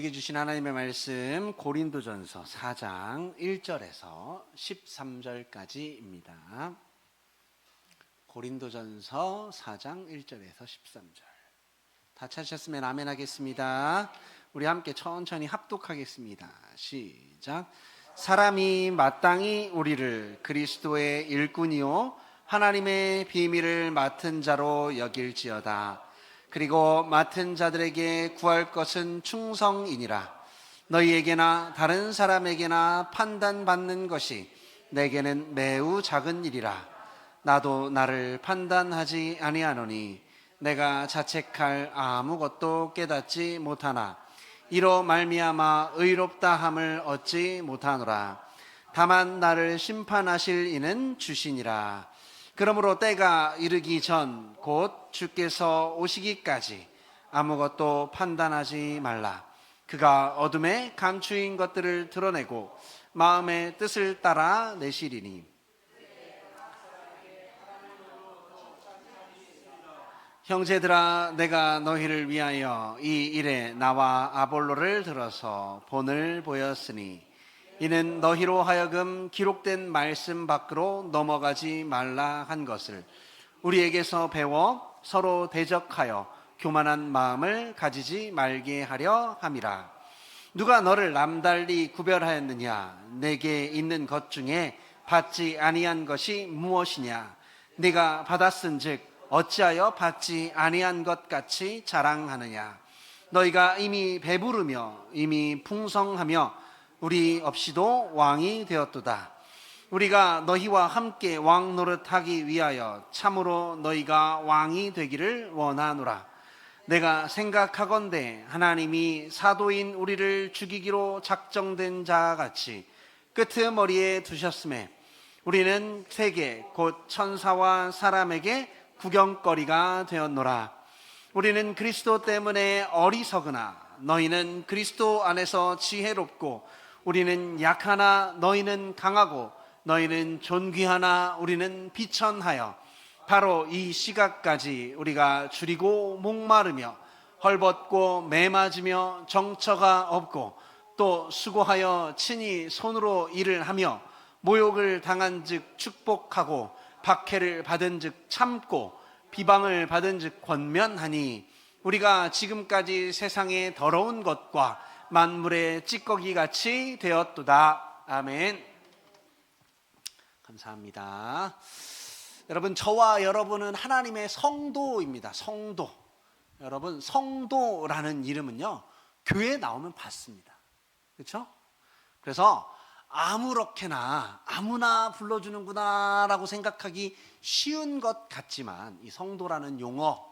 우리에게 주신 하나님의 말씀 고린도전서 4장 1절에서 13절까지입니다. 고린도전서 4장 1절에서 13절. 다 찾으셨으면 아멘 하겠습니다. 우리 함께 천천히 합독하겠습니다. 시작. 사람이 마땅히 우리를 그리스도의 일꾼이요 하나님의 비밀을 맡은 자로 여길지어다. 그리고 맡은 자들에게 구할 것은 충성이니라. 너희에게나 다른 사람에게나 판단받는 것이 내게는 매우 작은 일이라. 나도 나를 판단하지 아니하노니 내가 자책할 아무것도 깨닫지 못하나 이로 말미암아 의롭다 함을 얻지 못하노라. 다만 나를 심판하실 이는 주시니라. 그러므로 때가 이르기 전 곧 주께서 오시기까지 아무것도 판단하지 말라. 그가 어둠에 감추인 것들을 드러내고 마음의 뜻을 따라 내시리니 형제들아, 내가 너희를 위하여 이 일에 나와 아볼로를 들어서 본을 보였으니 이는 너희로 하여금 기록된 말씀 밖으로 넘어가지 말라 한 것을 우리에게서 배워 서로 대적하여 교만한 마음을 가지지 말게 하려 함이라. 누가 너를 남달리 구별하였느냐? 내게 있는 것 중에 받지 아니한 것이 무엇이냐? 네가 받았은즉 어찌하여 받지 아니한 것 같이 자랑하느냐? 너희가 이미 배부르며 이미 풍성하며 우리 없이도 왕이 되었도다. 우리가 너희와 함께 왕 노릇하기 위하여 참으로 너희가 왕이 되기를 원하노라. 내가 생각하건대 하나님이 사도인 우리를 죽이기로 작정된 자 같이 끄트머리에 두셨음에 우리는 세계 곧 천사와 사람에게 구경거리가 되었노라. 우리는 그리스도 때문에 어리석으나 너희는 그리스도 안에서 지혜롭고 우리는 약하나 너희는 강하고 너희는 존귀하나 우리는 비천하여 바로 이 시각까지 우리가 줄이고 목마르며 헐벗고 매맞으며 정처가 없고 또 수고하여 친히 손으로 일을 하며 모욕을 당한 즉 축복하고 박해를 받은 즉 참고 비방을 받은 즉 권면하니 우리가 지금까지 세상의 더러운 것과 만물의 찌꺼기같이 되었도다. 아멘. 감사합니다. 여러분, 저와 여러분은 하나님의 성도입니다. 성도. 여러분, 성도라는 이름은요, 교회에 나오면 받습니다. 그렇죠? 그래서 아무렇게나 아무나 불러주는구나 라고 생각하기 쉬운 것 같지만 이 성도라는 용어,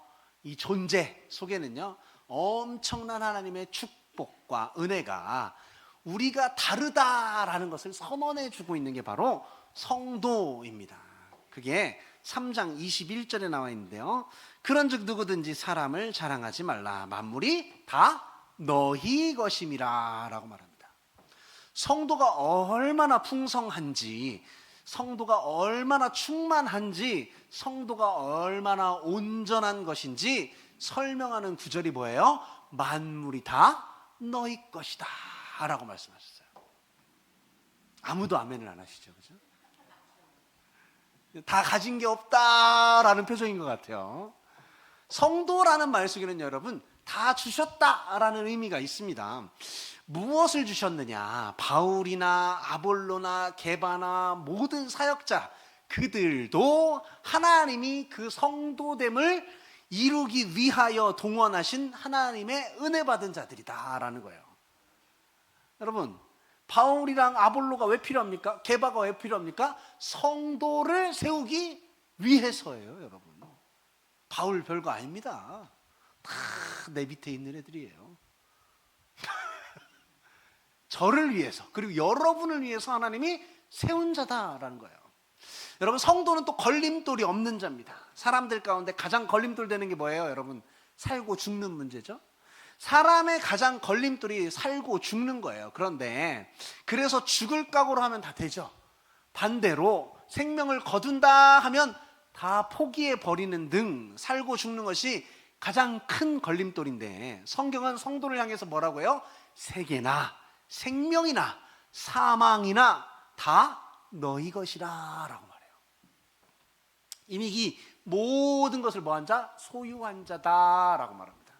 이 존재 속에는요 엄청난 하나님의 축복과 은혜가 우리가 다르다라는 것을 선언해 주고 있는 게 바로 성도입니다. 그게 3장 21절에 나와 있는데요, 그런즉 누구든지 사람을 자랑하지 말라. 만물이 다 너희 것임이라 라고 말합니다. 성도가 얼마나 풍성한지, 성도가 얼마나 충만한지, 성도가 얼마나 온전한 것인지 설명하는 구절이 뭐예요? 만물이 다 너희 것이다 라고 말씀하셨어요. 아무도 아멘을 안 하시죠, 그죠? 다 가진 게 없다라는 표정인 것 같아요. 성도라는 말 속에는 여러분 다 주셨다라는 의미가 있습니다. 무엇을 주셨느냐? 바울이나 아볼로나 게바나 모든 사역자, 그들도 하나님이 그 성도됨을 이루기 위하여 동원하신 하나님의 은혜 받은 자들이다라는 거예요. 여러분, 바울이랑 아볼로가 왜 필요합니까? 게바가 왜 필요합니까? 성도를 세우기 위해서예요, 여러분. 바울 별거 아닙니다. 다 내 밑에 있는 애들이에요. 저를 위해서, 그리고 여러분을 위해서 하나님이 세운 자다라는 거예요. 여러분, 성도는 또 걸림돌이 없는 자입니다. 사람들 가운데 가장 걸림돌 되는 게 뭐예요, 여러분? 살고 죽는 문제죠. 사람의 가장 걸림돌이 살고 죽는 거예요. 그런데 그래서 죽을 각오로 하면 다 되죠. 반대로 생명을 거둔다 하면 다 포기해 버리는 등 살고 죽는 것이 가장 큰 걸림돌인데, 성경은 성도를 향해서 뭐라고 해요? 세계나 생명이나 사망이나 다 너희 것이라 라고 말해요. 이미 이 모든 것을 뭐한 자? 소유한 자다라고 말합니다.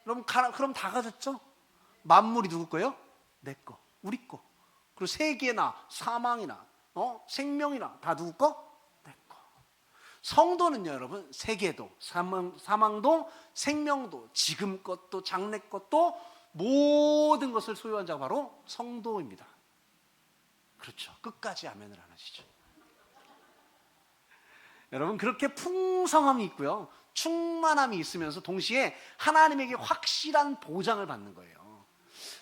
그럼 다 가졌죠? 만물이 누구 거예요? 내 거, 우리 거. 그리고 세계나 사망이나 생명이나 다 누구 거? 내 거. 성도는요 여러분, 세계도 사망도 생명도 지금 것도 장래 것도 모든 것을 소유한 자가 바로 성도입니다. 그렇죠. 끝까지 아멘을 안 하시죠. 여러분, 그렇게 풍성함이 있고요, 충만함이 있으면서 동시에 하나님에게 확실한 보장을 받는 거예요.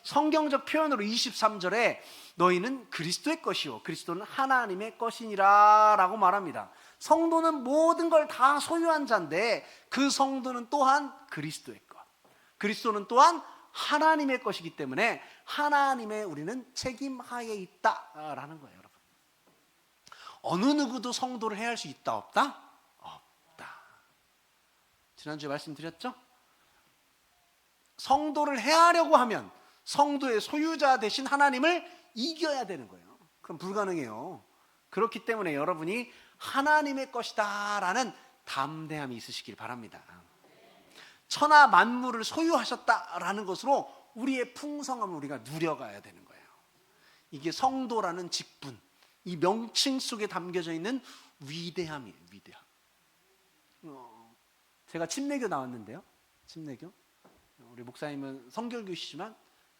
성경적 표현으로 23절에 너희는 그리스도의 것이요 그리스도는 하나님의 것이니라 라고 말합니다. 성도는 모든 걸 다 소유한 자인데 그 성도는 또한 그리스도의 것, 그리스도는 또한 하나님의 것이기 때문에 하나님의 우리는 책임하에 있다라는 거예요. 여러분, 어느 누구도 성도를 해할 수 있다 없다? 없다. 지난주에 말씀드렸죠? 성도를 해하려고 하면 성도의 소유자 되신 하나님을 이겨야 되는 거예요. 그럼 불가능해요. 그렇기 때문에 여러분이 하나님의 것이다 라는 담대함이 있으시길 바랍니다. 천하 만물을 소유하셨다라는 것으로 우리의 풍성함을 우리가 누려가야 되는 거예요. 이게 성도라는 직분, 이 명칭 속에 담겨져 있는 위대함이에요. 위대함. 제가 침례교 나왔는데요. 침례교. 우리 목사님은 성결교시지만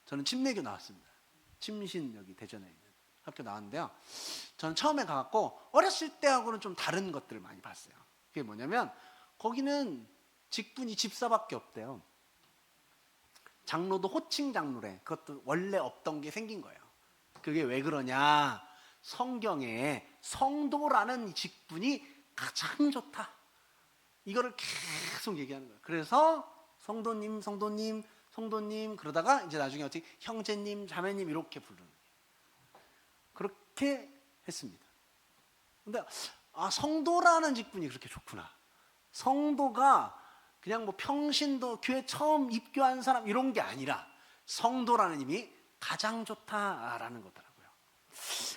저는 침례교 나왔습니다. 침신 여기 대전에 있는 학교 나왔는데요. 저는 처음에 가갖고 어렸을 때하고는 좀 다른 것들을 많이 봤어요. 그게 뭐냐면 거기는 직분이 집사밖에 없대요. 장로도 호칭 장로래. 그것도 원래 없던 게 생긴 거예요. 그게 왜 그러냐? 성경에 성도라는 직분이 가장 좋다. 이거를 계속 얘기하는 거예요. 그래서 성도님, 성도님, 성도님 그러다가 이제 나중에 어떻게 형제님, 자매님 이렇게 부르는 거예요. 그렇게 했습니다. 근데 성도라는 직분이 그렇게 좋구나. 성도가 그냥 뭐 평신도 교회 처음 입교한 사람 이런 게 아니라 성도라는 의미 가장 좋다라는 거더라고요.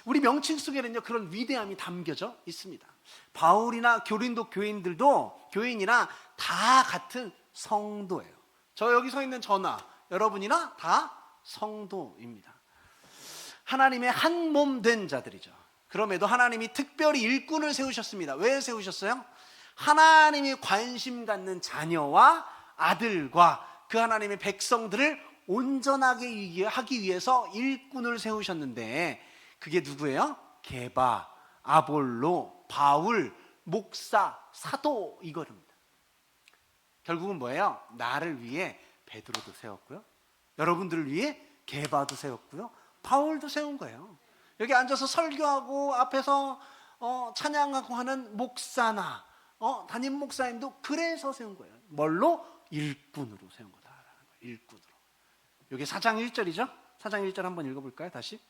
우리 명칭 속에는요 그런 위대함이 담겨져 있습니다. 바울이나 고린도 교인이나 다 같은 성도예요. 저 여기 서 있는 저나 여러분이나 다 성도입니다. 하나님의 한 몸 된 자들이죠. 그럼에도 하나님이 특별히 일꾼을 세우셨습니다. 왜 세우셨어요? 하나님이 관심 갖는 자녀와 아들과 그 하나님의 백성들을 온전하게 하기 위해서 일꾼을 세우셨는데 그게 누구예요? 게바, 아볼로, 바울, 목사, 사도 이거입니다. 결국은 뭐예요? 나를 위해 베드로도 세웠고요, 여러분들을 위해 게바도 세웠고요, 바울도 세운 거예요. 여기 앉아서 설교하고 앞에서 찬양하고 하는 목사나 담임 목사님도 그래서 세운 거예요. 뭘로? 일꾼으로 세운 거다라는 거예요. 일꾼으로. 여기 4장 1절이죠? 4장 1절 한번 읽어볼까요? 다시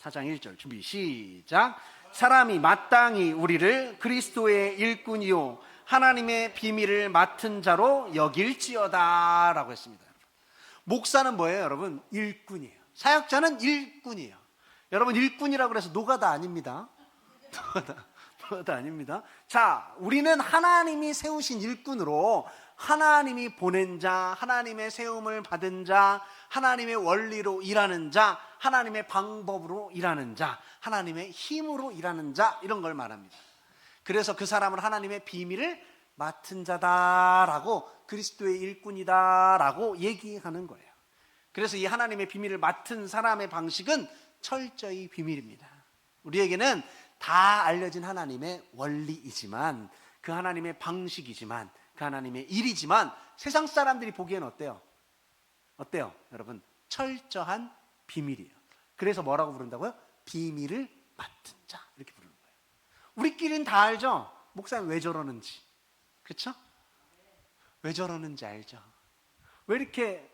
4장 1절 준비 시작. 사람이 마땅히 우리를 그리스도의 일꾼이요 하나님의 비밀을 맡은 자로 여길지어다 라고 했습니다. 목사는 뭐예요 여러분? 일꾼이에요. 사역자는 일꾼이에요. 여러분 일꾼이라고 해서 노가다 아닙니다. 노가다 아닙니다. 자, 우리는 하나님이 세우신 일꾼으로 하나님이 보낸 자, 하나님의 세움을 받은 자, 하나님의 원리로 일하는 자, 하나님의 방법으로 일하는 자, 하나님의 힘으로 일하는 자, 이런 걸 말합니다. 그래서 그 사람은 하나님의 비밀을 맡은 자다라고, 그리스도의 일꾼이다라고 얘기하는 거예요. 그래서 이 하나님의 비밀을 맡은 사람의 방식은 철저히 비밀입니다. 우리에게는 다 알려진 하나님의 원리이지만, 그 하나님의 방식이지만, 그 하나님의 일이지만 세상 사람들이 보기엔 어때요? 어때요? 여러분, 철저한 비밀이에요. 그래서 뭐라고 부른다고요? 비밀을 맡은 자, 이렇게 부르는 거예요. 우리끼리는 다 알죠? 목사님 왜 저러는지. 그렇죠? 왜 저러는지 알죠? 왜 이렇게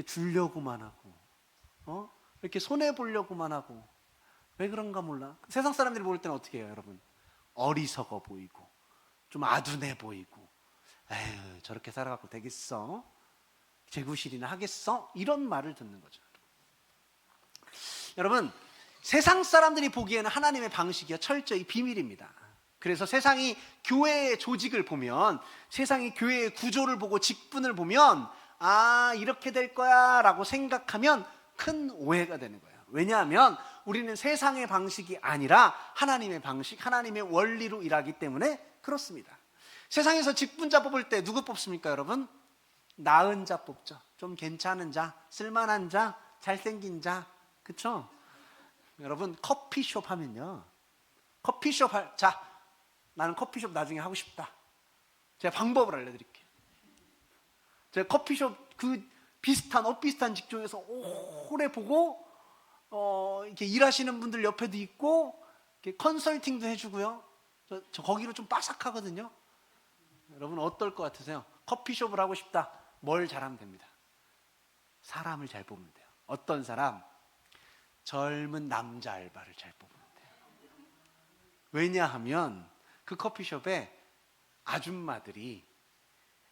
주려고만 하고 이렇게 손해보려고만 하고 왜 그런가 몰라. 세상 사람들이 볼 때는 어떻게 해요 여러분? 어리석어 보이고 좀 아둔해 보이고, 에휴 저렇게 살아갖고 되겠어? 재구실이나 하겠어? 이런 말을 듣는 거죠. 여러분, 세상 사람들이 보기에는 하나님의 방식이 철저히 비밀입니다. 그래서 세상이 교회의 조직을 보면, 세상이 교회의 구조를 보고 직분을 보면 아, 이렇게 될 거야 라고 생각하면 큰 오해가 되는 거예요. 왜냐하면 우리는 세상의 방식이 아니라 하나님의 방식, 하나님의 원리로 일하기 때문에 그렇습니다. 세상에서 직분자 뽑을 때 누구 뽑습니까, 여러분? 나은 자 뽑죠. 좀 괜찮은 자, 쓸만한 자, 잘생긴 자, 그렇죠? 여러분, 커피숍 하면요, 자, 나는 커피숍 나중에 하고 싶다. 제가 방법을 알려드릴게요. 제가 커피숍 그 비슷한 직종에서 오래 보고 이렇게 일하시는 분들 옆에도 있고 이렇게 컨설팅도 해주고요. 저 거기로 좀 빠삭하거든요. 여러분 어떨 것 같으세요? 커피숍을 하고 싶다. 뭘 잘하면 됩니다. 사람을 잘 뽑으면 돼요. 어떤 사람? 젊은 남자 알바를 잘 뽑으면 돼요. 왜냐하면 그 커피숍에 아줌마들이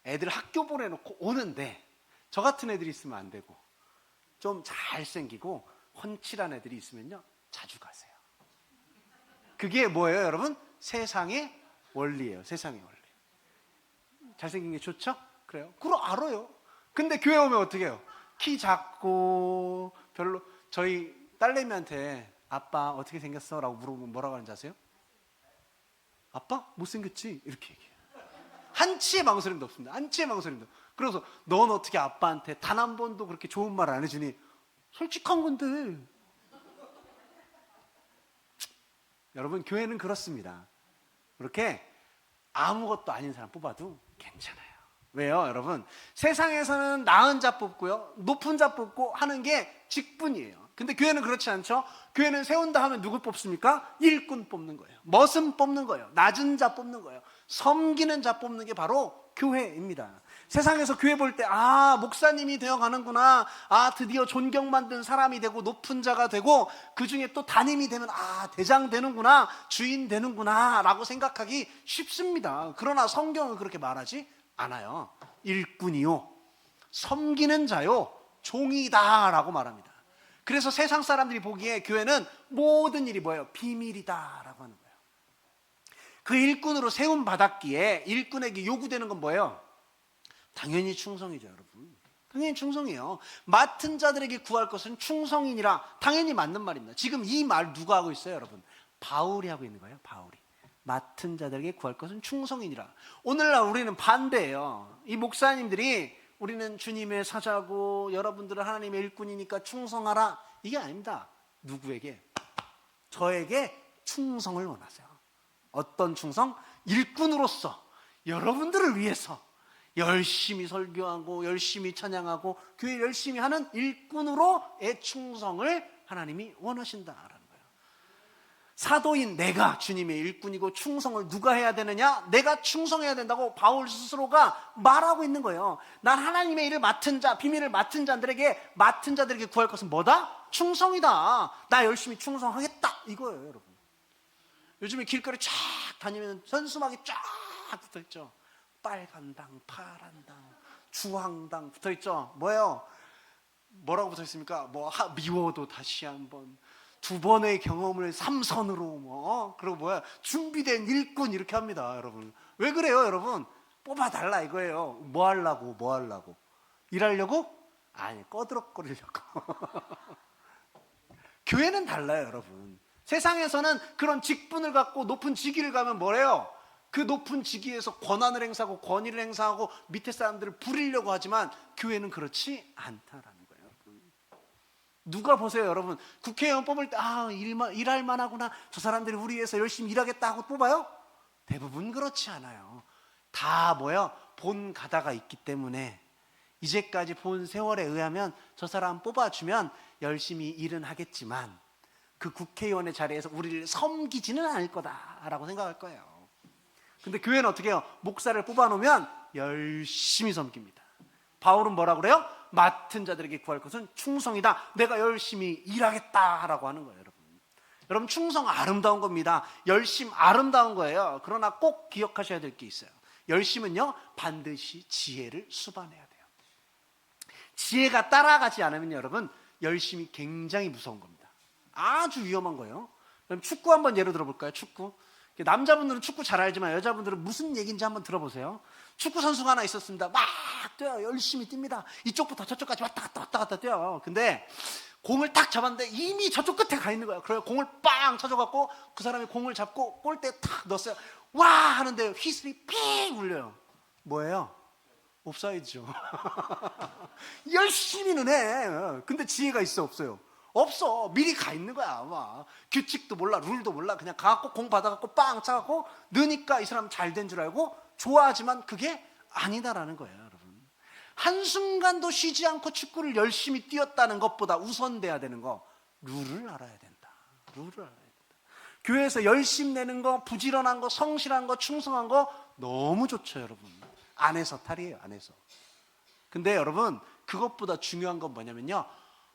애들 학교 보내놓고 오는데 저 같은 애들이 있으면 안 되고 좀 잘생기고 훤칠한 애들이 있으면요 자주 가세요. 그게 뭐예요, 여러분? 세상의 원리예요. 세상의 원리. 잘생긴 게 좋죠? 그래요? 그럼 알아요. 근데 교회 오면 어떻게 해요? 키 작고 별로. 저희 딸내미한테 아빠 어떻게 생겼어? 라고 물어보면 뭐라고 하는지 아세요? 아빠? 못생겼지? 이렇게 얘기해요. 한치의 망설임도 없습니다. 한치의 망설임도. 그래서 넌 어떻게 아빠한테 단 한 번도 그렇게 좋은 말 안 해주니? 솔직한 건데. 여러분, 교회는 그렇습니다. 그렇게 아무것도 아닌 사람 뽑아도 괜찮아요. 왜요, 여러분? 세상에서는 나은 자 뽑고요, 높은 자 뽑고 하는 게 직분이에요. 근데 교회는 그렇지 않죠? 교회는 세운다 하면 누구 뽑습니까? 일꾼 뽑는 거예요. 머슴 뽑는 거예요. 낮은 자 뽑는 거예요. 섬기는 자 뽑는 게 바로 교회입니다. 세상에서 교회 볼 때 아, 목사님이 되어가는구나, 아, 드디어 존경받는 사람이 되고 높은 자가 되고 그 중에 또 담임이 되면 아, 대장 되는구나, 주인 되는구나 라고 생각하기 쉽습니다. 그러나 성경은 그렇게 말하지 않아요. 일꾼이요, 섬기는 자요, 종이다 라고 말합니다. 그래서 세상 사람들이 보기에 교회는 모든 일이 뭐예요? 비밀이다 라고 하는 거예요. 그 일꾼으로 세움 받았기에 일꾼에게 요구되는 건 뭐예요? 당연히 충성이죠, 여러분. 당연히 충성이에요. 맡은 자들에게 구할 것은 충성이니라. 당연히 맞는 말입니다. 지금 이 말 누가 하고 있어요, 여러분? 바울이 하고 있는 거예요. 바울이. 맡은 자들에게 구할 것은 충성이니라. 오늘날 우리는 반대예요. 이 목사님들이 우리는 주님의 사자고 여러분들은 하나님의 일꾼이니까 충성하라, 이게 아닙니다. 누구에게? 저에게 충성을 원하세요. 어떤 충성? 일꾼으로서 여러분들을 위해서 열심히 설교하고 열심히 찬양하고 교회 열심히 하는 일꾼으로의 충성을 하나님이 원하신다라는 거예요. 사도인 내가 주님의 일꾼이고 충성을 누가 해야 되느냐? 내가 충성해야 된다고 바울 스스로가 말하고 있는 거예요. 난 하나님의 일을 맡은 자, 비밀을 맡은 자들에게 구할 것은 뭐다? 충성이다. 나 열심히 충성하겠다, 이거예요, 여러분. 요즘에 길거리 쫙 다니면 현수막이 쫙 붙어있죠. 빨간 당, 파란 당, 주황당 붙어있죠. 뭐예요? 뭐라고 붙어있습니까? 미워도 다시 한번, 두 번의 경험을 삼선으로, 그리고 뭐야, 준비된 일꾼, 이렇게 합니다, 여러분. 왜 그래요, 여러분? 뽑아달라 이거예요. 뭐 하려고? 일하려고? 아니, 꺼드럭거리려고. 교회는 달라요, 여러분. 세상에서는 그런 직분을 갖고 높은 직위를 가면 뭐래요? 그 높은 직위에서 권한을 행사하고 권위를 행사하고 밑에 사람들을 부리려고 하지만 교회는 그렇지 않다라는 거예요, 여러분. 누가 보세요, 여러분. 국회의원 뽑을 때 일할 만하구나, 저 사람들이 우리 위해서 열심히 일하겠다 하고 뽑아요? 대부분 그렇지 않아요. 다 본 가다가 있기 때문에 이제까지 본 세월에 의하면 저 사람 뽑아주면 열심히 일은 하겠지만 그 국회의원의 자리에서 우리를 섬기지는 않을 거다라고 생각할 거예요. 근데 교회는 어떻게 해요? 목사를 뽑아놓으면 열심히 섬깁니다. 바울은 뭐라고 그래요? 맡은 자들에게 구할 것은 충성이다. 내가 열심히 일하겠다라고 하는 거예요, 여러분. 여러분, 충성 아름다운 겁니다. 열심 아름다운 거예요. 그러나 꼭 기억하셔야 될 게 있어요. 열심은요, 반드시 지혜를 수반해야 돼요. 지혜가 따라가지 않으면 여러분 열심이 굉장히 무서운 겁니다. 아주 위험한 거예요. 그럼 축구 한번 예로 들어볼까요? 축구. 남자분들은 축구 잘 알지만 여자분들은 무슨 얘기인지 한번 들어보세요. 축구 선수가 하나 있었습니다. 막 뛰어요. 열심히 뜁니다. 이쪽부터 저쪽까지 왔다 갔다 뛰어요. 근데 공을 딱 잡았는데 이미 저쪽 끝에 가 있는 거예요. 그래서 공을 빵 쳐줘갖고 그 사람이 공을 잡고 골대에 탁 넣었어요. 와 하는데 휘슬이 삥 울려요. 뭐예요? 옵사이드죠. 열심히는 해. 근데 지혜가 있어 없어요? 없어. 미리 가 있는 거야 아마. 규칙도 몰라, 룰도 몰라. 그냥 가갖고 공 받아갖고 빵 차갖고 넣으니까 이 사람 잘 된 줄 알고 좋아하지만 그게 아니다라는 거예요 여러분. 한순간도 쉬지 않고 축구를 열심히 뛰었다는 것보다 우선돼야 되는 거, 룰을 알아야 된다. 룰을 알아야 된다. 교회에서 열심 내는 거, 부지런한 거, 성실한 거, 충성한 거 너무 좋죠 여러분. 안에서 탈이에요, 안에서. 근데 여러분 그것보다 중요한 건 뭐냐면요,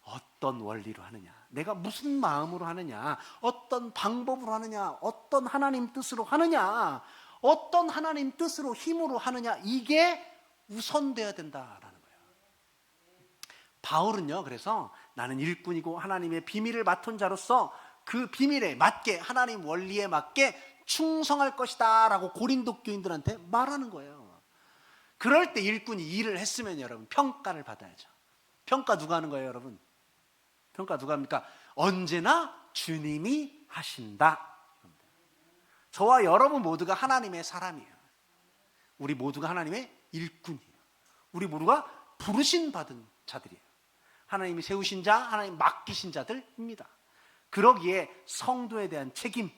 어떤 원리로 하느냐, 내가 무슨 마음으로 하느냐, 어떤 방법으로 하느냐, 어떤 하나님 뜻으로 하느냐, 어떤 하나님 뜻으로 힘으로 하느냐, 이게 우선돼야 된다라는 거예요. 바울은요 그래서 나는 일꾼이고 하나님의 비밀을 맡은 자로서 그 비밀에 맞게, 하나님 원리에 맞게 충성할 것이다 라고 고린도 교인들한테 말하는 거예요. 그럴 때 일꾼이 일을 했으면 여러분 평가를 받아야죠. 평가 누가 하는 거예요 여러분? 평가 누가 합니까? 언제나 주님이 하신다. 저와 여러분 모두가 하나님의 사람이에요. 우리 모두가 하나님의 일꾼이에요. 우리 모두가 부르신 받은 자들이에요. 하나님이 세우신 자, 하나님 맡기신 자들입니다. 그러기에 성도에 대한 책임,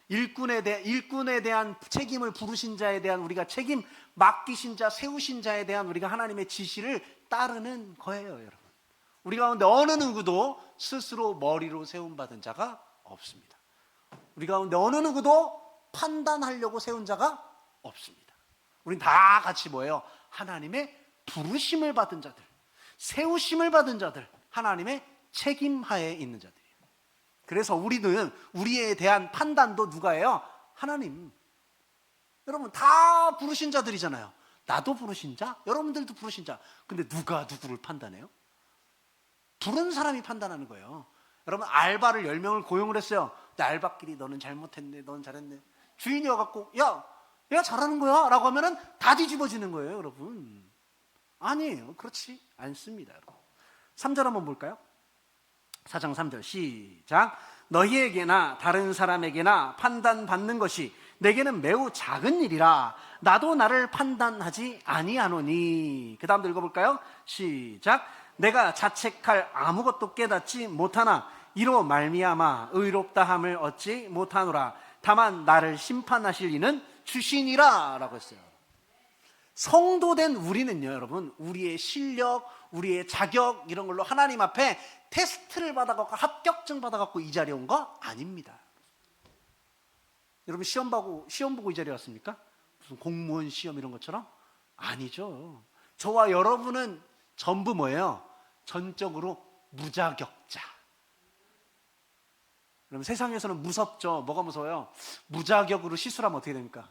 일꾼에 대한 책임을 부르신 자에 대한 우리가 책임, 맡기신 자, 세우신 자에 대한 우리가 하나님의 지시를 따르는 거예요 여러분. 우리 가운데 어느 누구도 스스로 머리로 세움받은 자가 없습니다. 우리 가운데 어느 누구도 판단하려고 세운 자가 없습니다. 우린 다 같이 뭐예요? 하나님의 부르심을 받은 자들, 세우심을 받은 자들, 하나님의 책임하에 있는 자들이에요. 그래서 우리는 우리에 대한 판단도 누가 해요? 하나님. 여러분 다 부르신 자들이잖아요. 나도 부르신 자, 여러분들도 부르신 자. 근데 누가 누구를 판단해요? 부른 사람이 판단하는 거예요. 여러분 알바를 10명을 고용을 했어요. 근데 알바끼리 너는 잘못했네, 너는 잘했네. 주인이 와갖고 야, 얘가 잘하는 거야 라고 하면은 다 뒤집어지는 거예요 여러분. 아니에요. 그렇지 않습니다 여러분. 3절 한번 볼까요? 4장 3절 시작. 너희에게나 다른 사람에게나 판단받는 것이 내게는 매우 작은 일이라 나도 나를 판단하지 아니하노니. 그 다음도 읽어볼까요? 시작. 내가 자책할 아무것도 깨닫지 못하나 이로 말미암아 의롭다함을 얻지 못하노라. 다만 나를 심판하실 이는 주시니라 라고 했어요. 성도된 우리는요 여러분, 우리의 실력, 우리의 자격 이런 걸로 하나님 앞에 테스트를 받아갖고 합격증 받아갖고 이 자리에 온 거 아닙니다. 여러분 시험 보고 이 자리에 왔습니까? 무슨 공무원 시험 이런 것처럼? 아니죠. 저와 여러분은 전부 뭐예요? 전적으로 무자격자. 그럼 세상에서는 무섭죠. 뭐가 무서워요? 무자격으로 시술하면 어떻게 됩니까?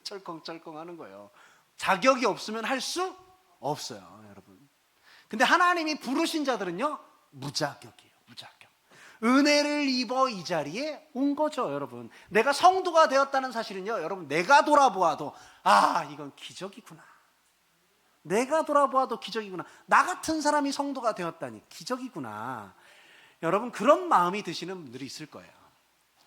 철컹철컹 하는 거예요. 자격이 없으면 할 수 없어요 여러분. 근데 하나님이 부르신 자들은요 무자격이에요. 무자격. 은혜를 입어 이 자리에 온 거죠 여러분. 내가 성도가 되었다는 사실은요 여러분, 내가 돌아보아도 아 이건 기적이구나. 내가 돌아보아도 기적이구나. 나 같은 사람이 성도가 되었다니 기적이구나. 여러분 그런 마음이 드시는 분들이 있을 거예요.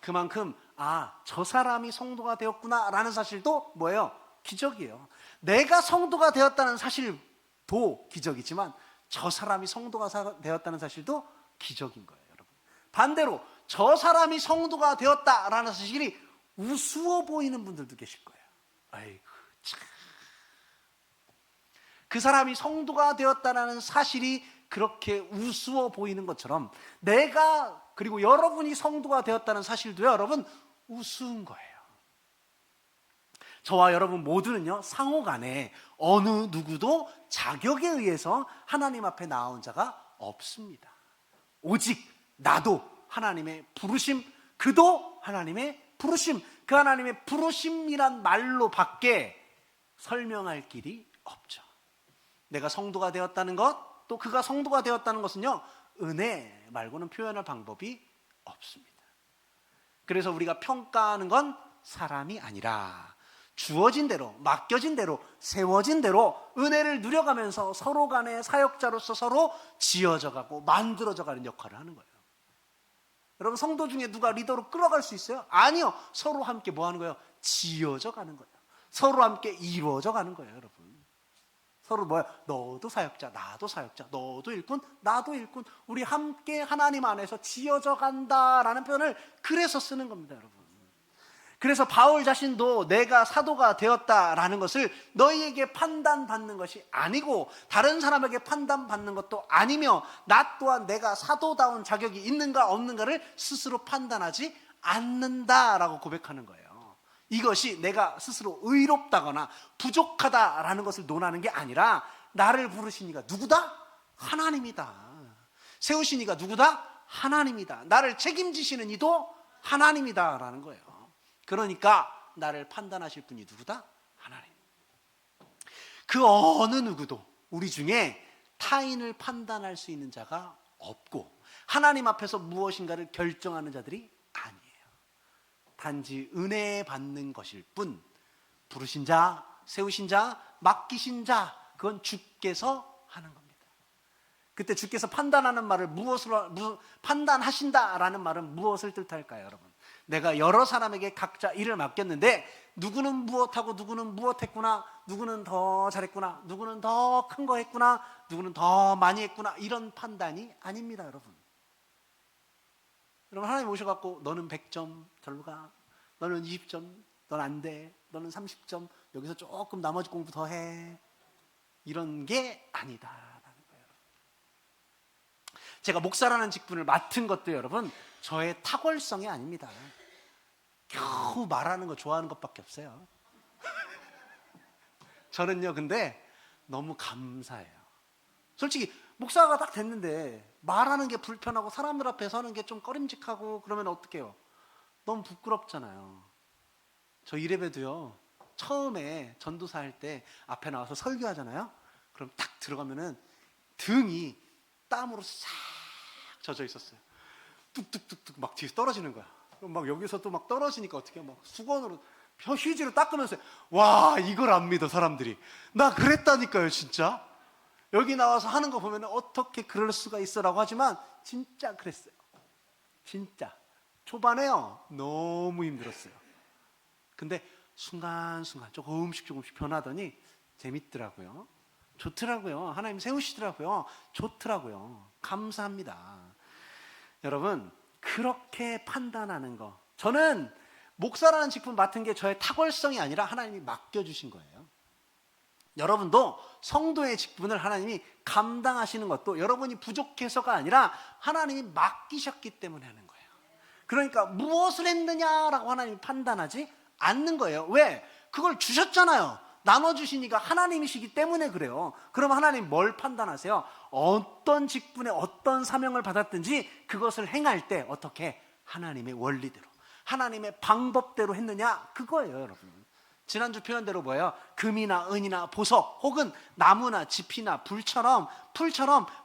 그만큼 아, 저 사람이 성도가 되었구나 라는 사실도 뭐예요? 기적이에요. 내가 성도가 되었다는 사실도 기적이지만 저 사람이 성도가 되었다는 사실도 기적인 거예요 여러분. 반대로 저 사람이 성도가 되었다라는 사실이 우스워 보이는 분들도 계실 거예요. 아이고 참. 그 사람이 성도가 되었다는 사실이 그렇게 우스워 보이는 것처럼 내가 그리고 여러분이 성도가 되었다는 사실도요 여러분 우스운 거예요. 저와 여러분 모두는요 상호간에 어느 누구도 자격에 의해서 하나님 앞에 나온 자가 없습니다. 오직 나도 하나님의 부르심, 그도 하나님의 부르심, 그 하나님의 부르심이란 말로 밖에 설명할 길이 없죠. 내가 성도가 되었다는 것, 또 그가 성도가 되었다는 것은요, 은혜 말고는 표현할 방법이 없습니다. 그래서 우리가 평가하는 건 사람이 아니라 주어진 대로, 맡겨진 대로, 세워진 대로 은혜를 누려가면서 서로 간의 사역자로서 서로 지어져 가고 만들어져 가는 역할을 하는 거예요. 여러분, 성도 중에 누가 리더로 끌어갈 수 있어요? 아니요. 서로 함께 뭐 하는 거예요? 지어져 가는 거예요. 서로 함께 이루어져 가는 거예요, 여러분. 서로 뭐야? 너도 사역자, 나도 사역자, 너도 일꾼, 나도 일꾼. 우리 함께 하나님 안에서 지어져 간다라는 표현을 그래서 쓰는 겁니다, 여러분. 그래서 바울 자신도 내가 사도가 되었다라는 것을 너희에게 판단받는 것이 아니고 다른 사람에게 판단받는 것도 아니며 나 또한 내가 사도다운 자격이 있는가 없는가를 스스로 판단하지 않는다라고 고백하는 거예요. 이것이 내가 스스로 의롭다거나 부족하다라는 것을 논하는 게 아니라 나를 부르신 이가 누구다? 하나님이다. 세우신 이가 누구다? 하나님이다. 나를 책임지시는 이도 하나님이다라는 거예요. 그러니까 나를 판단하실 분이 누구다? 하나님. 그 어느 누구도 우리 중에 타인을 판단할 수 있는 자가 없고 하나님 앞에서 무엇인가를 결정하는 자들이 아니에요. 단지 은혜 받는 것일 뿐, 부르신 자, 세우신 자, 맡기신 자, 그건 주께서 하는 겁니다. 그때 주께서 판단하는 말을 판단하신다라는 말은 무엇을 뜻할까요, 여러분? 내가 여러 사람에게 각자 일을 맡겼는데 누구는 무엇하고 누구는 무엇했구나, 누구는 더 잘했구나, 누구는 더 큰 거 했구나, 누구는 더 많이 했구나, 이런 판단이 아닙니다, 여러분. 여러분, 하나님 오셔갖고 너는 100점 절로 가, 너는 20점, 넌 안 돼, 너는 30점, 여기서 조금 나머지 공부 더 해, 이런 게 아니다라는 거예요. 제가 목사라는 직분을 맡은 것도 여러분 저의 탁월성이 아닙니다. 겨우 말하는 거 좋아하는 것밖에 없어요. 저는요, 근데 너무 감사해요. 솔직히 목사가 딱 됐는데 말하는 게 불편하고 사람들 앞에 서는 게 좀 꺼림직하고 그러면 어떡해요? 너무 부끄럽잖아요. 저 이래봬도요, 처음에 전도사 할 때 앞에 나와서 설교하잖아요. 그럼 딱 들어가면은 등이 땀으로 싹 젖어 있었어요. 뚝뚝뚝뚝 막 뒤에서 떨어지는 거야. 그럼 막 여기서 또 막 떨어지니까 어떻게 막 수건으로 휴지로 닦으면서, 와, 이걸 안 믿어 사람들이. 나 그랬다니까요, 진짜. 여기 나와서 하는 거 보면 어떻게 그럴 수가 있어라고 하지만 진짜 그랬어요. 진짜 초반에요 너무 힘들었어요. 근데 순간순간 조금씩 변하더니 재밌더라고요. 좋더라고요. 하나님 세우시더라고요. 좋더라고요. 감사합니다. 여러분, 그렇게 판단하는 거, 저는 목사라는 직분 맡은 게 저의 탁월성이 아니라 하나님이 맡겨주신 거예요. 여러분도 성도의 직분을 하나님이 감당하시는 것도 여러분이 부족해서가 아니라 하나님이 맡기셨기 때문에 하는 거예요. 그러니까 무엇을 했느냐라고 하나님이 판단하지 않는 거예요. 왜? 그걸 주셨잖아요. 나눠주신 이가 하나님이시기 때문에 그래요. 그럼 하나님 뭘 판단하세요? 어떤 직분에 어떤 사명을 받았든지 그것을 행할 때 어떻게? 하나님의 원리대로, 하나님의 방법대로 했느냐, 그거예요, 여러분. 지난주 표현대로 뭐예요? 금이나 은이나 보석 혹은 나무나 짚이나 풀처럼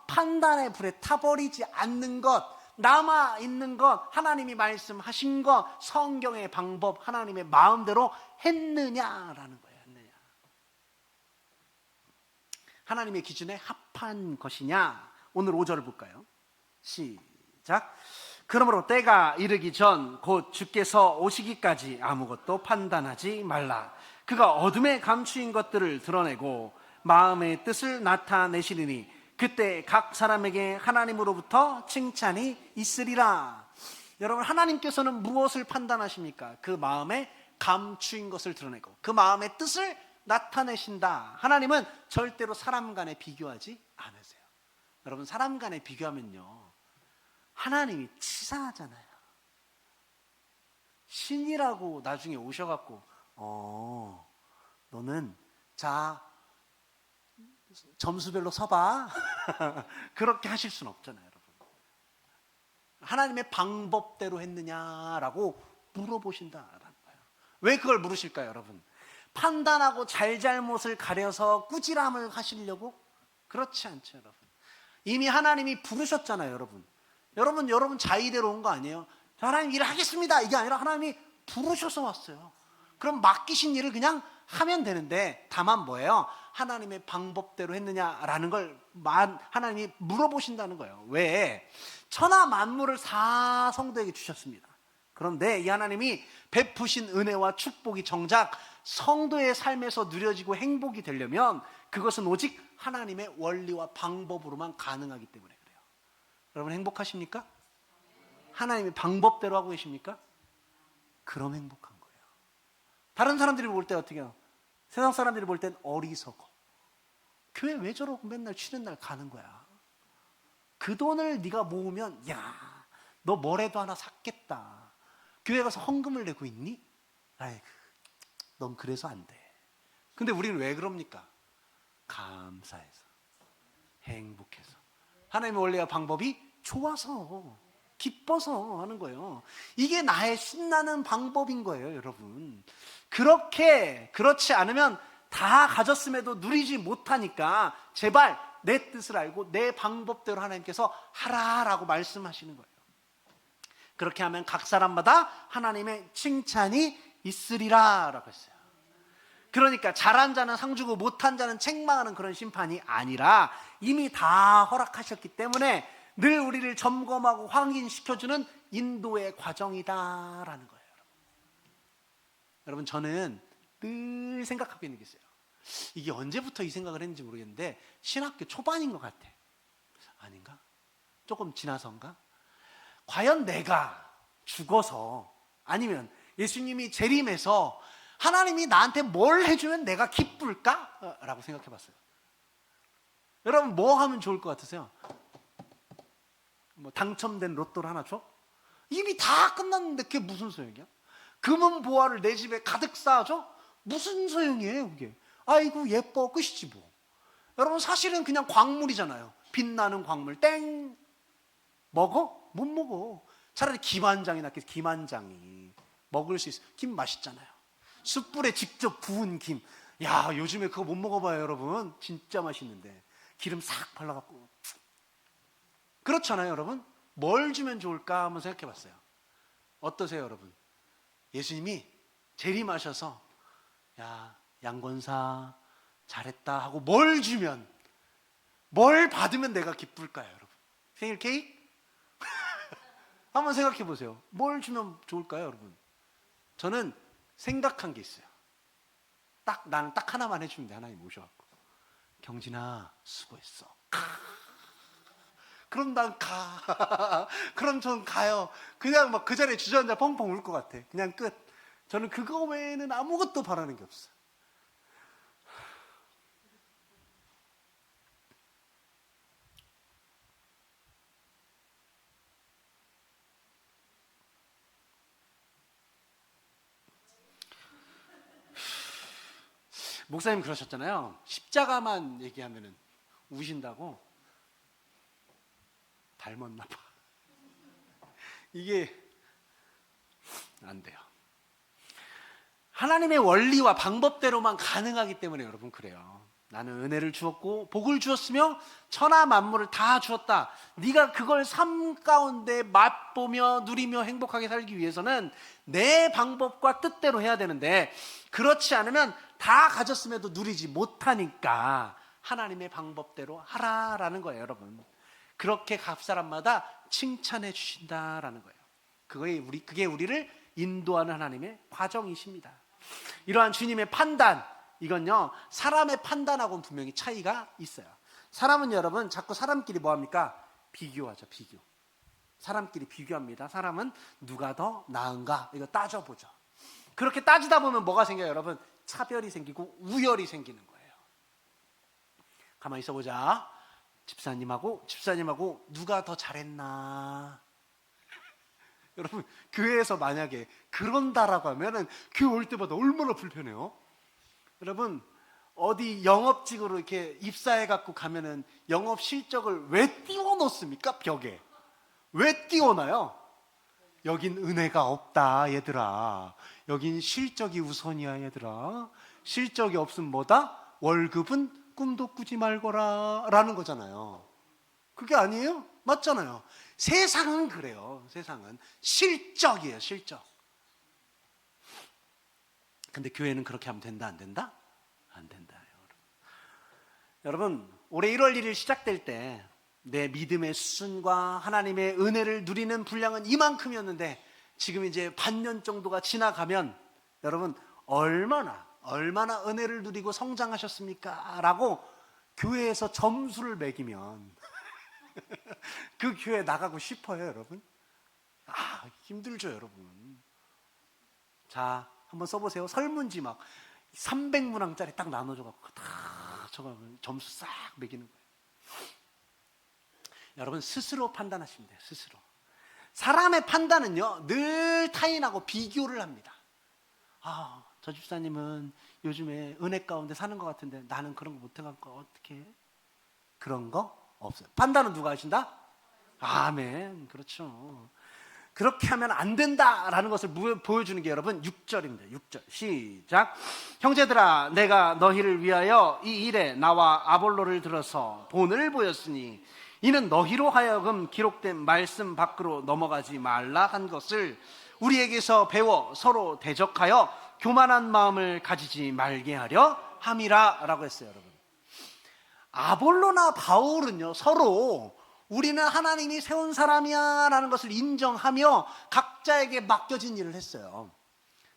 판단의 불에 타버리지 않는 것, 남아있는 것, 하나님이 말씀하신 것, 성경의 방법, 하나님의 마음대로 했느냐라는 거예요. 했느냐. 하나님의 기준에 합한 것이냐. 오늘 5절을 볼까요? 시작. 그러므로 때가 이르기 전 곧 주께서 오시기까지 아무것도 판단하지 말라. 그가 어둠에 감추인 것들을 드러내고 마음의 뜻을 나타내시리니 그때 각 사람에게 하나님으로부터 칭찬이 있으리라. 여러분, 하나님께서는 무엇을 판단하십니까? 그 마음에 감추인 것을 드러내고 그 마음의 뜻을 나타내신다. 하나님은 절대로 사람 간에 비교하지 않으세요. 여러분, 사람 간에 비교하면요, 하나님이 치사하잖아요. 신이라고 나중에 오셔갖고 너는 자 점수별로 서봐 그렇게 하실 수는 없잖아요, 여러분. 하나님의 방법대로 했느냐라고 물어보신다라는 거예요. 왜 그걸 물으실까요, 여러분? 판단하고 잘잘못을 가려서 꾸지람을 하시려고? 그렇지 않죠, 여러분. 이미 하나님이 부르셨잖아요, 여러분. 여러분 자의대로 온 거 아니에요. 하나님 일을 하겠습니다, 이게 아니라 하나님이 부르셔서 왔어요. 그럼 맡기신 일을 그냥 하면 되는데, 다만 뭐예요? 하나님의 방법대로 했느냐라는 걸 하나님이 물어보신다는 거예요. 왜? 천하 만물을 다 성도에게 주셨습니다. 그런데 이 하나님이 베푸신 은혜와 축복이 정작 성도의 삶에서 누려지고 행복이 되려면 그것은 오직 하나님의 원리와 방법으로만 가능하기 때문에 그래요. 여러분 행복하십니까? 하나님의 방법대로 하고 계십니까? 그럼 행복한 거예요. 다른 사람들이 볼 때 어떻게 해요? 세상 사람들이 볼 땐 어리석어. 교회 왜 저러고 맨날 쉬는 날 가는 거야? 그 돈을 네가 모으면 야, 너 뭐래도 하나 샀겠다. 교회 가서 헌금을 내고 있니? 아이, 넌 그래서 안 돼. 근데 우리는 왜 그럽니까? 감사해서, 행복해서, 하나님의 원리와 방법이 좋아서, 기뻐서 하는 거예요. 이게 나의 신나는 방법인 거예요, 여러분. 그렇지 않으면 다 가졌음에도 누리지 못하니까 제발 내 뜻을 알고 내 방법대로 하나님께서 하라라고 말씀하시는 거예요. 그렇게 하면 각 사람마다 하나님의 칭찬이 있으리라 라고 했어요. 그러니까 잘한 자는 상 주고 못한 자는 책망하는 그런 심판이 아니라 이미 다 허락하셨기 때문에 늘 우리를 점검하고 확인시켜주는 인도의 과정이다라는 거예요. 여러분 저는 늘 생각하고 있는 게 있어요. 이게 언제부터 이 생각을 했는지 모르겠는데 신학교 초반인 것 같아. 아닌가? 조금 지나서인가? 과연 내가 죽어서 아니면 예수님이 재림해서 하나님이 나한테 뭘 해주면 내가 기쁠까? 라고 생각해 봤어요. 여러분 뭐 하면 좋을 것 같으세요? 뭐 당첨된 로또를 하나 줘? 이미 다 끝났는데 그게 무슨 소용이야? 금은 보화를 내 집에 가득 쌓아줘? 무슨 소용이에요 그게? 아이고 예뻐 끝이지 뭐. 여러분 사실은 그냥 광물이잖아요. 빛나는 광물. 땡. 먹어? 못 먹어. 차라리 김한장이 낫겠어. 김한장이 먹을 수 있어. 김 맛있잖아요. 숯불에 직접 구운 김. 야 요즘에 그거 못 먹어봐요 여러분. 진짜 맛있는데 기름 싹 발라갖고. 그렇잖아요 여러분. 뭘 주면 좋을까 한번 생각해 봤어요. 어떠세요 여러분? 예수님이 재림하셔서 야 양권사 잘했다 하고 뭘 주면, 뭘 받으면 내가 기쁠까요 여러분? 생일 케이크? 한번 생각해 보세요. 뭘 주면 좋을까요 여러분? 저는 생각한 게 있어요. 나는 딱 하나만 해주면 돼. 하나님 모셔갖고 경진아 수고했어. 그럼 난 가. 그럼 전 가요. 그냥 막 그 자리에 주저앉아 펑펑 울 것 같아. 그냥 끝. 저는 그거 외에는 아무것도 바라는 게 없어요. 목사님 그러셨잖아요. 십자가만 얘기하면은 우신다고. 닮았나 봐. 이게 안 돼요. 하나님의 원리와 방법대로만 가능하기 때문에 여러분 그래요. 나는 은혜를 주었고 복을 주었으며 천하 만물을 다 주었다. 네가 그걸 삶 가운데 맛보며 누리며 행복하게 살기 위해서는 내 방법과 뜻대로 해야 되는데 그렇지 않으면 다 가졌음에도 누리지 못하니까 하나님의 방법대로 하라라는 거예요 여러분. 그렇게 각 사람마다 칭찬해 주신다라는 거예요. 그게 우리를 인도하는 하나님의 과정이십니다. 이러한 주님의 판단, 이건요 사람의 판단하고는 분명히 차이가 있어요. 사람은 여러분 자꾸 사람끼리 뭐합니까? 비교하죠. 비교. 사람끼리 비교합니다. 사람은 누가 더 나은가 이거 따져보죠. 그렇게 따지다 보면 뭐가 생겨요 여러분? 차별이 생기고 우열이 생기는 거예요. 가만히 있어보자. 집사님하고 누가 더 잘했나? 여러분 교회에서 만약에 그런다라고 하면은 교회 올 때마다 얼마나 불편해요. 여러분 어디 영업직으로 이렇게 입사해 갖고 가면은 영업 실적을 왜 띄워놓습니까? 벽에 왜 띄워놔요? 여긴 은혜가 없다 얘들아. 여긴 실적이 우선이야 얘들아. 실적이 없으면 뭐다? 월급은 꿈도 꾸지 말거라 라는 거잖아요. 그게 아니에요? 맞잖아요. 세상은 그래요. 세상은 실적이에요. 실적. 근데 교회는 그렇게 하면 된다 안 된다? 안 된다. 여러분, 올해 1월 1일 시작될 때 내 믿음의 수준과 하나님의 은혜를 누리는 분량은 이만큼이었는데 지금 이제 반년 정도가 지나가면 여러분 얼마나 은혜를 누리고 성장하셨습니까? 라고 교회에서 점수를 매기면 그 교회 나가고 싶어요, 여러분? 힘들죠, 여러분. 자, 한번 써보세요. 설문지 막 300문항짜리 딱 나눠줘갖고 다 저거 점수 싹 매기는 거예요. 여러분 스스로 판단하시면 돼요. 스스로. 사람의 판단은요 늘 타인하고 비교를 합니다. 저 집사님은 요즘에 은혜 가운데 사는 것 같은데 나는 그런 거 못해갖고 어떻게 해? 그런 거 없어요. 판단은 누가 하신다? 아멘. 그렇죠. 그렇게 하면 안 된다라는 것을 보여주는 게 여러분 6절입니다. 6절 시작. 형제들아 내가 너희를 위하여 이 일에 나와 아볼로를 들어서 본을 보였으니 이는 너희로 하여금 기록된 말씀 밖으로 넘어가지 말라 한 것을 우리에게서 배워 서로 대적하여 교만한 마음을 가지지 말게 하려 함이라 라고 했어요. 여러분 아볼로나 바울은요 서로 우리는 하나님이 세운 사람이야 라는 것을 인정하며 각자에게 맡겨진 일을 했어요.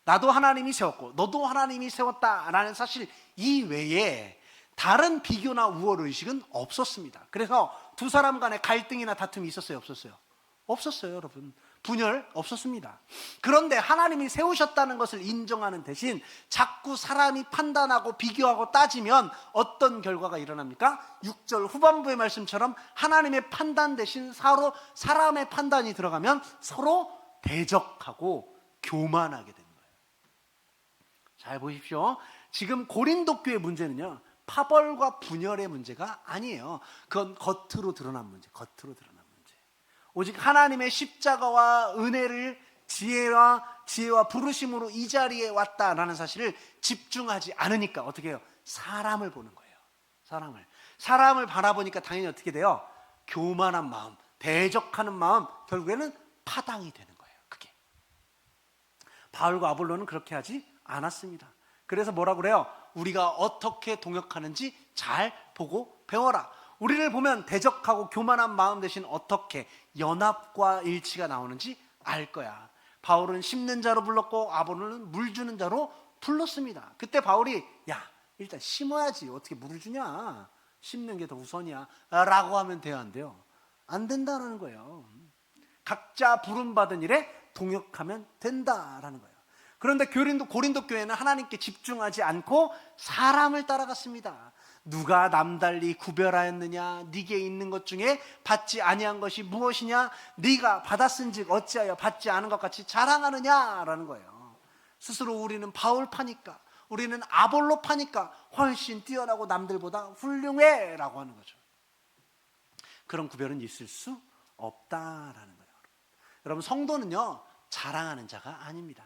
나도 하나님이 세웠고 너도 하나님이 세웠다 라는 사실 이외에 다른 비교나 우월의식은 없었습니다. 그래서 두 사람 간에 갈등이나 다툼이 있었어요? 없었어요? 없었어요, 여러분. 분열 없었습니다. 그런데 하나님이 세우셨다는 것을 인정하는 대신 자꾸 사람이 판단하고 비교하고 따지면 어떤 결과가 일어납니까? 6절 후반부의 말씀처럼 하나님의 판단 대신 서로 사람의 판단이 들어가면 서로 대적하고 교만하게 되는 거예요. 잘 보십시오. 지금 고린도 교회 문제는요 파벌과 분열의 문제가 아니에요. 그건 겉으로 드러난 문제. 오직 하나님의 십자가와 은혜를 지혜와 부르심으로 이 자리에 왔다라는 사실을 집중하지 않으니까 어떻게 해요? 사람을 보는 거예요. 사람을 바라보니까 당연히 어떻게 돼요? 교만한 마음, 대적하는 마음, 결국에는 파당이 되는 거예요. 그게 바울과 아볼로는 그렇게 하지 않았습니다. 그래서 뭐라고 그래요? 우리가 어떻게 동역하는지 잘 보고 배워라. 우리를 보면 대적하고 교만한 마음 대신 어떻게 연합과 일치가 나오는지 알 거야. 바울은 심는 자로 불렀고 아볼로는 물 주는 자로 불렀습니다. 그때 바울이 일단 심어야지 어떻게 물을 주냐, 심는 게 더 우선이야 라고 하면 돼요, 안 돼요? 안 된다라는 거예요. 각자 부름받은 일에 동역하면 된다라는 거예요. 그런데 고린도 교회는 하나님께 집중하지 않고 사람을 따라갔습니다. 누가 남달리 구별하였느냐? 네게 있는 것 중에 받지 아니한 것이 무엇이냐? 네가 받았은즉 어찌하여 받지 않은 것 같이 자랑하느냐라는 거예요. 스스로 우리는 바울파니까, 우리는 아볼로파니까 훨씬 뛰어나고 남들보다 훌륭해라고 하는 거죠. 그런 구별은 있을 수 없다라는 거예요. 여러분 성도는요 자랑하는 자가 아닙니다.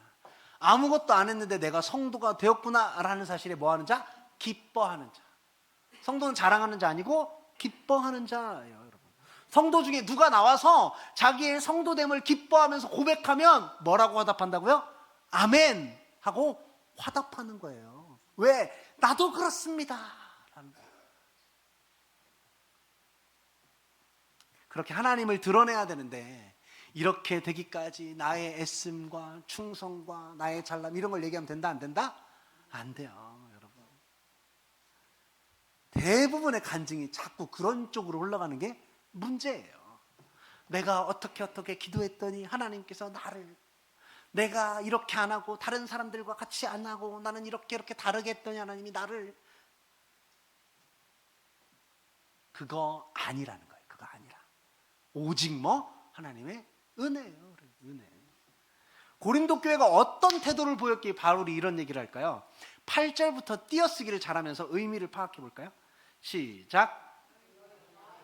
아무것도 안 했는데 내가 성도가 되었구나라는 사실에 뭐하는 자? 기뻐하는 자. 성도는 자랑하는 자 아니고 기뻐하는 자예요, 여러분. 성도 중에 누가 나와서 자기의 성도됨을 기뻐하면서 고백하면 뭐라고 화답한다고요? 아멘 하고 화답하는 거예요. 왜? 나도 그렇습니다 라는 거예요. 그렇게 하나님을 드러내야 되는데 이렇게 되기까지 나의 애씀과 충성과 나의 잘남 이런 걸 얘기하면 된다 안 된다? 안 돼요, 여러분. 대부분의 간증이 자꾸 그런 쪽으로 흘러가는 게 문제예요. 내가 어떻게 기도했더니 하나님께서 내가 이렇게 안 하고 다른 사람들과 같이 안 하고 나는 이렇게 다르게 했더니 하나님이 나를. 그거 아니라는 거예요. 그거 아니라 오직 하나님의 은혜예요. 은혜. 고린도 교회가 어떤 태도를 보였기에 바울이 이런 얘기를 할까요? 8절부터 띄어쓰기를 잘하면서 의미를 파악해 볼까요? 시작.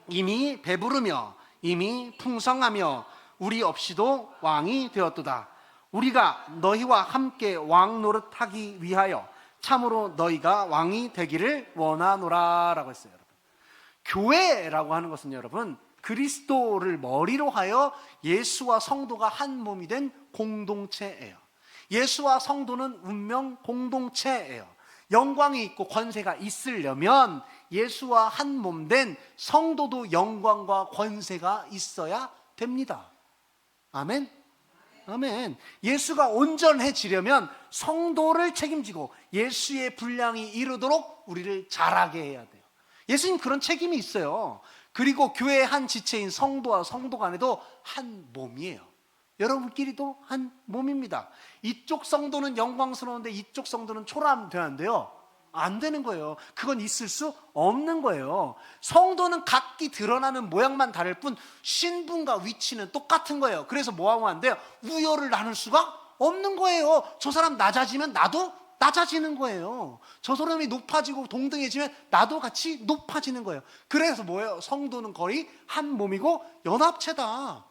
이미 배부르며 이미 풍성하며 우리 없이도 왕이 되었도다. 우리가 너희와 함께 왕 노릇하기 위하여 참으로 너희가 왕이 되기를 원하노라 라고 했어요. 여러분, 교회라고 하는 것은 여러분 그리스도를 머리로 하여 예수와 성도가 한 몸이 된 공동체예요. 예수와 성도는 운명 공동체예요. 영광이 있고 권세가 있으려면 예수와 한 몸 된 성도도 영광과 권세가 있어야 됩니다. 아멘? 아멘. 예수가 온전해지려면 성도를 책임지고 예수의 분량이 이루도록 우리를 자라게 해야 돼요. 예수님 그런 책임이 있어요. 그리고 교회의 한 지체인 성도와 성도 간에도 한 몸이에요. 여러분끼리도 한 몸입니다. 이쪽 성도는 영광스러운데 이쪽 성도는 초라하면 안 돼요. 안 되는 거예요. 그건 있을 수 없는 거예요. 성도는 각기 드러나는 모양만 다를 뿐 신분과 위치는 똑같은 거예요. 그래서 뭐하면 안 돼요? 우열을 나눌 수가 없는 거예요. 저 사람 낮아지면 나도 낮아지는 거예요. 저 사람이 높아지고 동등해지면 나도 같이 높아지는 거예요. 그래서 뭐예요? 성도는 거의 한 몸이고 연합체다.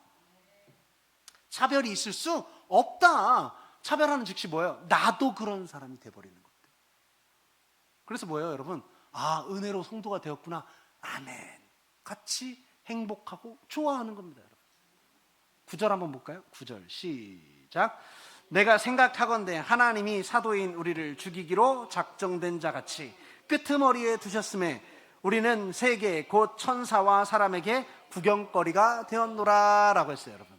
차별이 있을 수 없다. 차별하는 즉시 뭐예요? 나도 그런 사람이 돼버리는 거예요. 그래서 뭐예요, 여러분? 아, 은혜로 성도가 되었구나. 아멘. 같이 행복하고 좋아하는 겁니다, 여러분. 9절 한번 볼까요? 9절 시작. 내가 생각하건대 하나님이 사도인 우리를 죽이기로 작정된 자 같이 끄트머리에 두셨음에 우리는 세계 곧 천사와 사람에게 구경거리가 되었노라 라고 했어요. 여러분,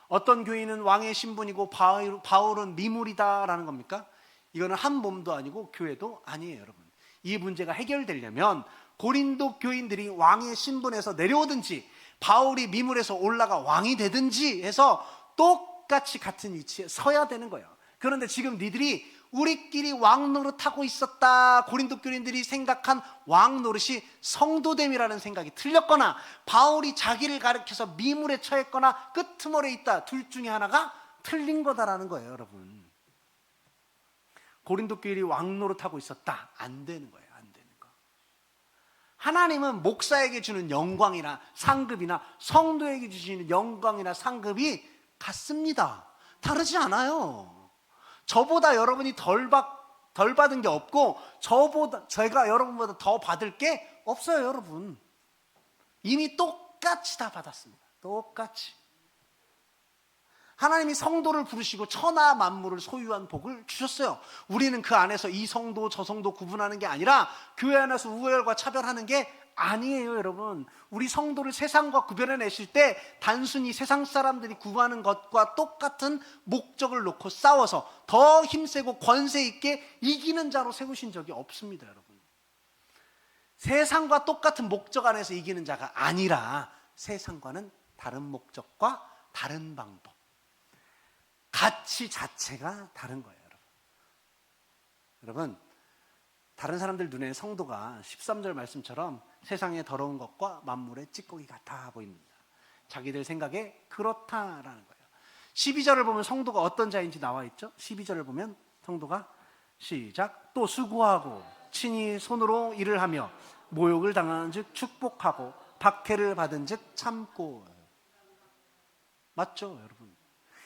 어떤 교인은 왕의 신분이고 바울은 미물이다라는 겁니까? 이거는 한 몸도 아니고 교회도 아니에요. 여러분, 이 문제가 해결되려면 고린도 교인들이 왕의 신분에서 내려오든지 바울이 미물에서 올라가 왕이 되든지 해서 똑같이 같은 위치에 서야 되는 거예요. 그런데 지금 니들이 우리끼리 왕 노릇하고 있었다. 고린도 교인들이 생각한 왕 노릇이 성도됨이라는 생각이 틀렸거나 바울이 자기를 가리켜서 미물에 처했거나 끄트머리에 있다. 둘 중에 하나가 틀린 거다라는 거예요. 여러분, 고린도 교인이 왕 노릇하고 있었다. 안 되는 거예요. 안 되는 거. 하나님은 목사에게 주는 영광이나 상급이나 성도에게 주시는 영광이나 상급이 같습니다. 다르지 않아요. 저보다 여러분이 덜 받은 게 없고 제가 여러분보다 더 받을 게 없어요. 여러분, 이미 똑같이 다 받았습니다. 똑같이. 하나님이 성도를 부르시고 천하 만물을 소유한 복을 주셨어요. 우리는 그 안에서 이 성도 저 성도 구분하는 게 아니라 교회 안에서 우열과 차별하는 게 아니에요. 여러분, 우리 성도를 세상과 구별해내실 때 단순히 세상 사람들이 구하는 것과 똑같은 목적을 놓고 싸워서 더 힘세고 권세 있게 이기는 자로 세우신 적이 없습니다. 여러분, 세상과 똑같은 목적 안에서 이기는 자가 아니라 세상과는 다른 목적과 다른 방법, 가치 자체가 다른 거예요. 여러분, 다른 사람들 눈에 성도가 13절 말씀처럼 세상의 더러운 것과 만물의 찌꺼기 같아 보입니다. 자기들 생각에 그렇다라는 거예요. 12절을 보면 성도가 어떤 자인지 나와 있죠. 12절을 보면 성도가 시작. 또 수고하고 친히 손으로 일을 하며 모욕을 당하는 즉 축복하고 박해를 받은 즉 참고. 맞죠, 여러분?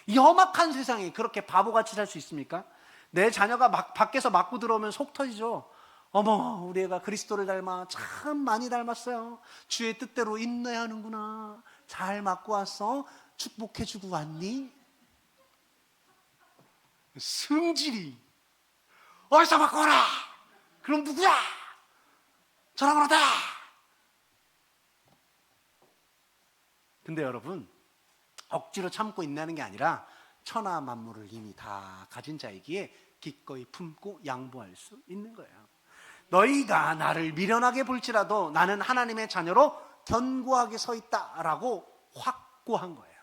이 험악한 세상에 그렇게 바보같이 살 수 있습니까? 내 자녀가 밖에서 맞고 들어오면 속 터지죠. 어머, 우리 애가 그리스도를 닮아 참 많이 닮았어요. 주의 뜻대로 인내야 하는구나. 잘 맞고 왔어. 축복해주고 왔니? 성질이 어디서 맞고 오라. 그럼 누구야? 저랑 오라다. 근데 여러분, 억지로 참고 인내하는 게 아니라 천하 만물을 이미 다 가진 자이기에 기꺼이 품고 양보할 수 있는 거예요. 너희가 나를 미련하게 볼지라도 나는 하나님의 자녀로 견고하게 서 있다라고 확고한 거예요.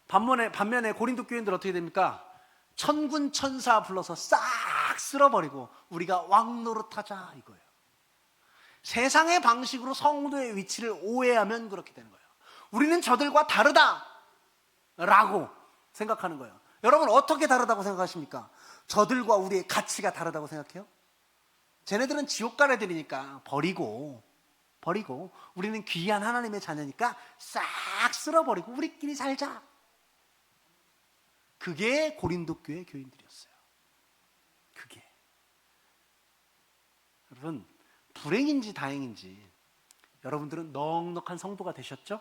반면에 고린도 교인들 어떻게 됩니까? 천군 천사 불러서 싹 쓸어버리고 우리가 왕 노릇하자 이거예요. 세상의 방식으로 성도의 위치를 오해하면 그렇게 되는 거예요. 우리는 저들과 다르다라고 생각하는 거예요. 여러분, 어떻게 다르다고 생각하십니까? 저들과 우리의 가치가 다르다고 생각해요? 쟤네들은 지옥 갈 애들이니까 버리고 우리는 귀한 하나님의 자녀니까 싹 쓸어버리고 우리끼리 살자. 그게 고린도 교회 교인들이었어요. 그게. 여러분, 불행인지 다행인지 여러분들은 넉넉한 성도가 되셨죠?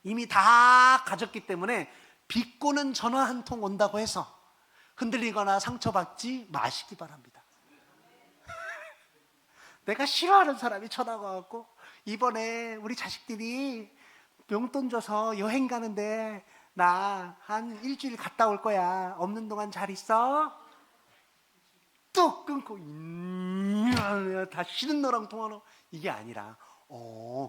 이미 다 가졌기 때문에 비꼬는 전화 한 통 온다고 해서 흔들리거나 상처받지 마시기 바랍니다. 내가 싫어하는 사람이 전화가 와갖고 이번에 우리 자식들이 용돈 줘서 여행 가는데 나 한 일주일 갔다 올 거야. 없는 동안 잘 있어? 뚝 끊고 다 싫은 너랑 통화로 이게 아니라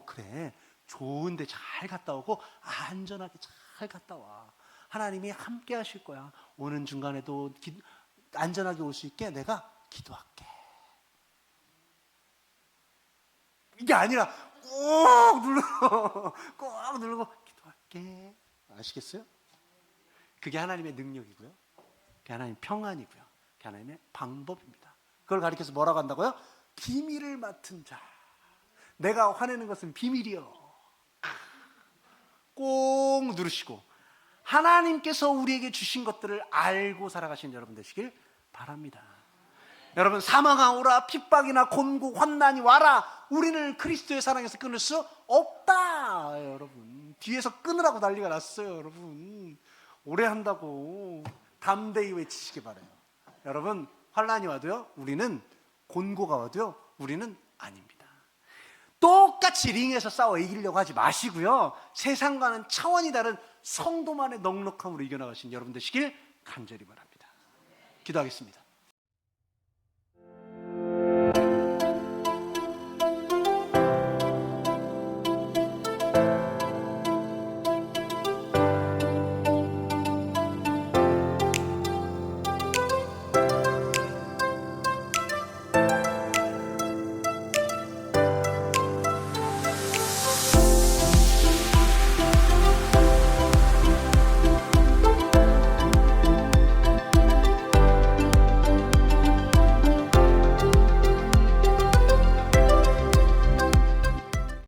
그래 좋은데 잘 갔다 오고 안전하게 잘 갔다 와. 하나님이 함께 하실 거야. 오는 중간에도 안전하게 올 수 있게 내가 기도할게. 이게 아니라 꼭 누르고 기도할게. 아시겠어요? 그게 하나님의 능력이고요. 그게 하나님의 평안이고요. 그게 하나님의 방법입니다. 그걸 가리켜서 뭐라고 한다고요? 비밀을 맡은 자. 내가 화내는 것은 비밀이요. 꼭 누르시고 하나님께서 우리에게 주신 것들을 알고 살아가시는 여러분 되시길 바랍니다. 여러분, 사망아 오라, 핍박이나 곤고 환난이 와라, 우리는 그리스도의 사랑에서 끊을 수 없다. 여러분, 뒤에서 끊으라고 난리가 났어요. 여러분, 오래 한다고 담대히 외치시기 바라요. 여러분, 환난이 와도요, 우리는 곤고가 와도요, 우리는 아닙니다. 똑같이 링에서 싸워 이기려고 하지 마시고요, 세상과는 차원이 다른 성도만의 넉넉함으로 이겨나가신 여러분 되시길 간절히 바랍니다. 기도하겠습니다.